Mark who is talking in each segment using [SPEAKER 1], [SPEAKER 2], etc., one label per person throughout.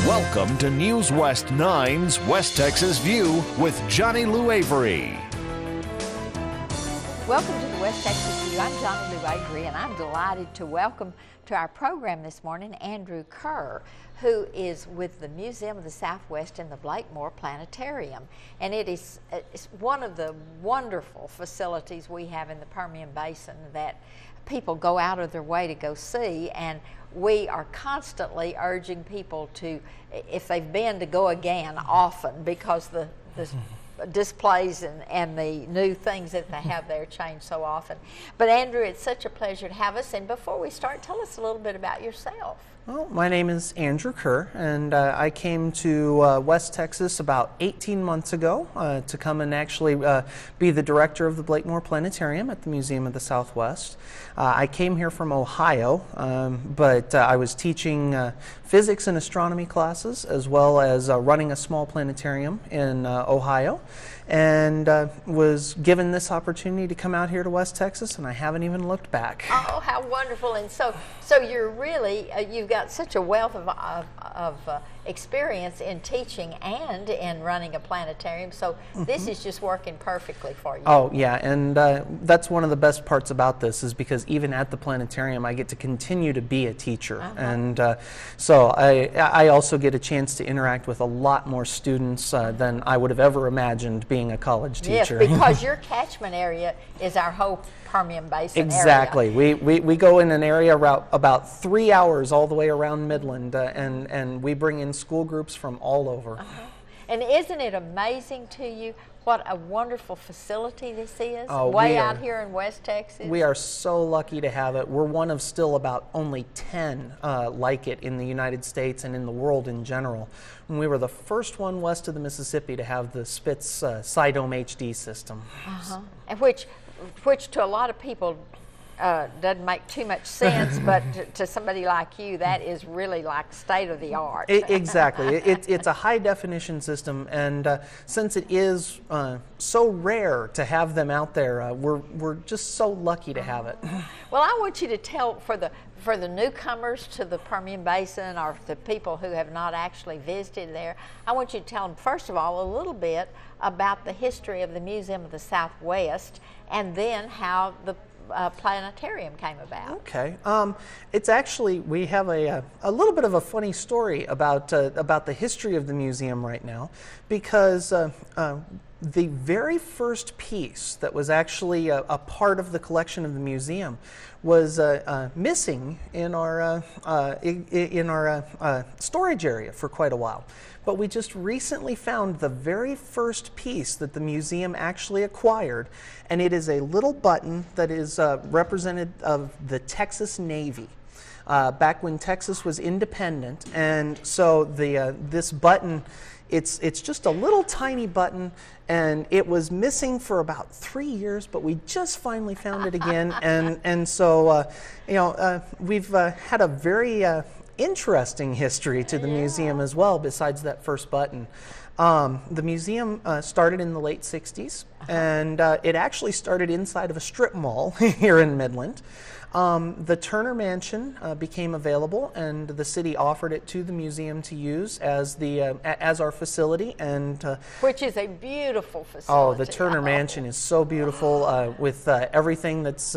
[SPEAKER 1] Welcome to News West 9's West Texas View with Johnny Lou Avery.
[SPEAKER 2] Welcome to the West Texas View. I'm Johnny Lou Avery, and I'm delighted to welcome to our program this morning Andrew Kerr, who is with the Museum of the Southwest and the Blakemore Planetarium. And it's one of the wonderful facilities we have in the Permian Basin that people go out of their way to go see, and we are constantly urging people to, if they've been, to go again often, because the displays and the new things that they have there change so often. But Andrew, it's such a pleasure to have us, and before we start, tell us a little bit about yourself.
[SPEAKER 3] Well, my name is Andrew Kerr, and I came to West Texas about 18 months ago to come and actually be the director of the Blakemore Planetarium at the Museum of the Southwest. I came here from Ohio, but I was teaching physics and astronomy classes, as well as running a small planetarium in Ohio, and was given this opportunity to come out here to West Texas, and I haven't even looked back.
[SPEAKER 2] Oh, how wonderful. And so you're really, you've got such a wealth of experience in teaching and in running a planetarium, so this is just working perfectly for you.
[SPEAKER 3] Oh yeah, and that's one of the best parts about this, is because even at the planetarium I get to continue to be a teacher, and so I also get a chance to interact with a lot more students than I would have ever imagined being a college teacher.
[SPEAKER 2] Yes, because your catchment area is our whole Permian Basin
[SPEAKER 3] exactly.
[SPEAKER 2] area.
[SPEAKER 3] We go in an area about 3 hours all the way around Midland, and we bring in school groups from all over.
[SPEAKER 2] And isn't it amazing to you what a wonderful facility this is,
[SPEAKER 3] oh,
[SPEAKER 2] way out here in West Texas?
[SPEAKER 3] We are so lucky to have it. We're one of still about only 10 like it in the United States and in the world in general. And we were the first one west of the Mississippi to have the Spitz SciDome HD system.
[SPEAKER 2] And which to a lot of people doesn't make too much sense, but to somebody like you, that is really like state of the art.
[SPEAKER 3] Exactly. It's a high definition system, and since it is so rare to have them out there, we're just so lucky to have it.
[SPEAKER 2] Well, I want you to tell, for the newcomers to the Permian Basin, or the people who have not actually visited there, I want you to tell them, first of all, a little bit about the history of the Museum of the Southwest, and then how the planetarium came about.
[SPEAKER 3] Okay. It's actually, we have a little bit of a funny story about the history of the museum right now, because the very first piece that was actually a part of the collection of the museum was missing in our storage area for quite a while. But we just recently found the very first piece that the museum actually acquired, and it is a little button that is representative of the Texas Navy. Back when Texas was independent, and so this button, it's just a little tiny button, and it was missing for about 3 years, but we just finally found it again, and so we've had a very interesting history to the museum as well, besides that first button. The museum started in the late 60s, and it actually started inside of a strip mall here in Midland. The Turner Mansion became available, and the city offered it to the museum to use as our facility, and
[SPEAKER 2] which is a beautiful facility.
[SPEAKER 3] Oh, the Turner Mansion is so beautiful, with everything that's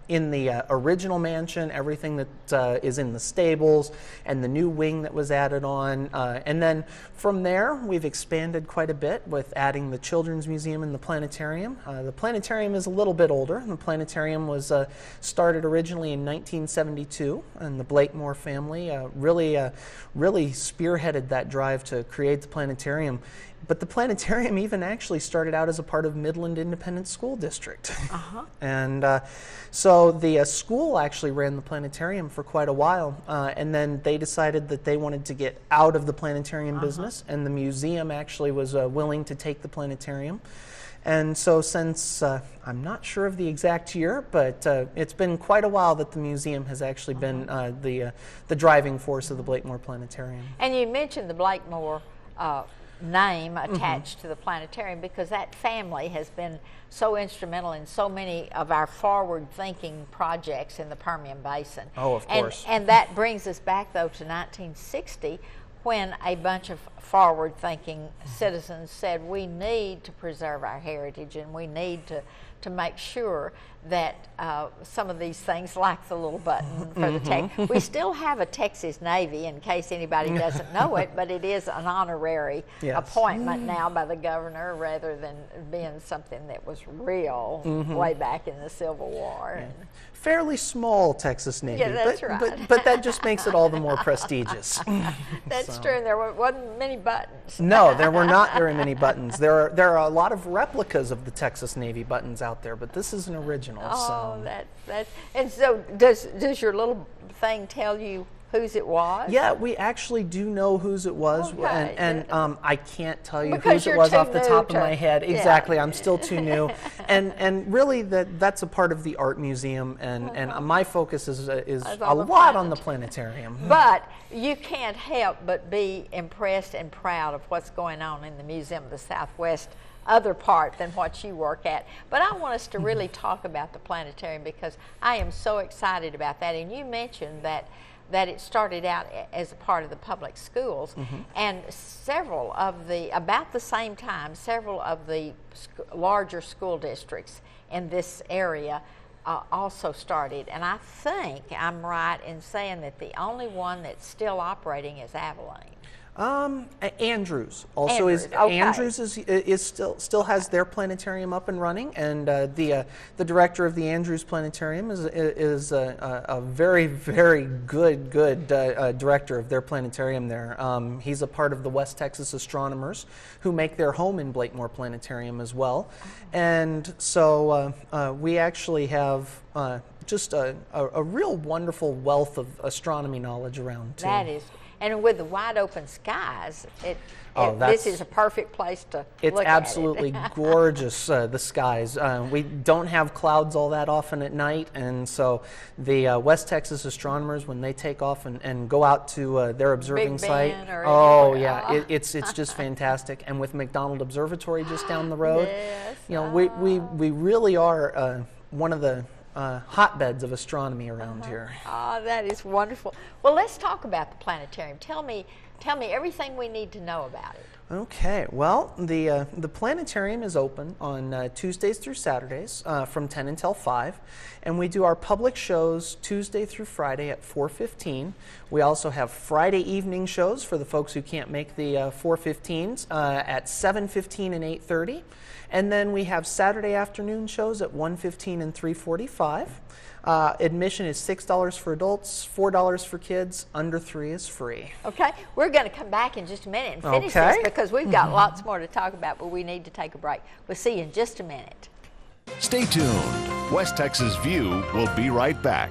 [SPEAKER 3] in the original mansion, everything that is in the stables, and the new wing that was added on. And then from there, we've expanded quite a bit with adding the Children's Museum and the planetarium. The planetarium is a little bit older. The planetarium was started originally in 1972, and the Blakemore family really spearheaded that drive to create the planetarium. But the planetarium even actually started out as a part of Midland Independent School District. And so the school actually ran the planetarium for quite a while, and then they decided that they wanted to get out of the planetarium business, and the museum actually was willing to take the planetarium. And so since, I'm not sure of the exact year, but it's been quite a while that the museum has actually been the driving force of the Blakemore Planetarium.
[SPEAKER 2] And you mentioned the Blakemore name attached to the planetarium, because that family has been so instrumental in so many of our forward-thinking projects in the Permian Basin.
[SPEAKER 3] Oh, of course.
[SPEAKER 2] And that brings us back, though, to 1960, when a bunch of forward-thinking citizens said we need to preserve our heritage and we need to make sure that some of these things, like the little button for the Tex, we still have a Texas Navy in case anybody doesn't know it, but it is an honorary appointment now by the governor rather than being something that was real way back in the Civil War.
[SPEAKER 3] Yeah. Fairly small Texas Navy,
[SPEAKER 2] Yeah, that's right.
[SPEAKER 3] but that just makes it all the more prestigious.
[SPEAKER 2] That's true. There wasn't many buttons.
[SPEAKER 3] No, there were not very many buttons. There are a lot of replicas of the Texas Navy buttons out there, but this is an original.
[SPEAKER 2] Oh, that's and so does your little thing tell you whose it was?
[SPEAKER 3] Yeah, we actually do know whose it was,
[SPEAKER 2] Okay.
[SPEAKER 3] and I can't tell you
[SPEAKER 2] Because
[SPEAKER 3] whose it
[SPEAKER 2] you're
[SPEAKER 3] was
[SPEAKER 2] too
[SPEAKER 3] off the
[SPEAKER 2] new
[SPEAKER 3] top
[SPEAKER 2] to-
[SPEAKER 3] of my head.
[SPEAKER 2] yeah.
[SPEAKER 3] Exactly, I'm still too new, and really that's a part of the art museum, and my focus is a
[SPEAKER 2] on the
[SPEAKER 3] lot on the
[SPEAKER 2] planet.
[SPEAKER 3] planetarium.
[SPEAKER 2] But you can't help but be impressed and proud of what's going on in the Museum of the Southwest, other part than what you work at. But I want us to really talk about the planetarium because I am so excited about that. And you mentioned that it started out as a part of the public schools, and about the same time, several of the larger school districts in this area also started. And I think I'm right in saying that the only one that's still operating is Abilene.
[SPEAKER 3] Andrews also
[SPEAKER 2] Andrews,
[SPEAKER 3] is.
[SPEAKER 2] okay.
[SPEAKER 3] Andrews is still has their planetarium up and running, and the director of the Andrews Planetarium is a very good director of their planetarium there. He's a part of the West Texas Astronomers, who make their home in Blakemore Planetarium as well, and so we actually have just a real wonderful wealth of astronomy knowledge around too.
[SPEAKER 2] That is. And with the wide open skies, this is a perfect place to
[SPEAKER 3] It's
[SPEAKER 2] look
[SPEAKER 3] absolutely
[SPEAKER 2] at it.
[SPEAKER 3] gorgeous, the skies. We don't have clouds all that often at night, and so the West Texas astronomers, when they take off and go out to their observing
[SPEAKER 2] Big
[SPEAKER 3] site,
[SPEAKER 2] Bend or
[SPEAKER 3] oh
[SPEAKER 2] anywhere.
[SPEAKER 3] yeah, it's just fantastic. And with McDonald Observatory just down the road,
[SPEAKER 2] Yes.
[SPEAKER 3] you know, we really are one of the hotbeds of astronomy around here.
[SPEAKER 2] Oh, that is wonderful. Well, let's talk about the planetarium. Tell me everything we need to know about it.
[SPEAKER 3] Okay, well, the planetarium is open on Tuesdays through Saturdays from 10 until 5, and we do our public shows Tuesday through Friday at 4:15. We also have Friday evening shows for the folks who can't make the 4:15s at 7:15 and 8:30, and then we have Saturday afternoon shows at 1:15 and 3:45. Admission is $6 for adults, $4 for kids. Under 3 is free.
[SPEAKER 2] Okay, we're going to come back in just a minute and finish this
[SPEAKER 3] Okay.
[SPEAKER 2] because we've got lots more to talk about, but we need to take a break. We'll see you in just a minute.
[SPEAKER 1] Stay tuned. West Texas View will be right back.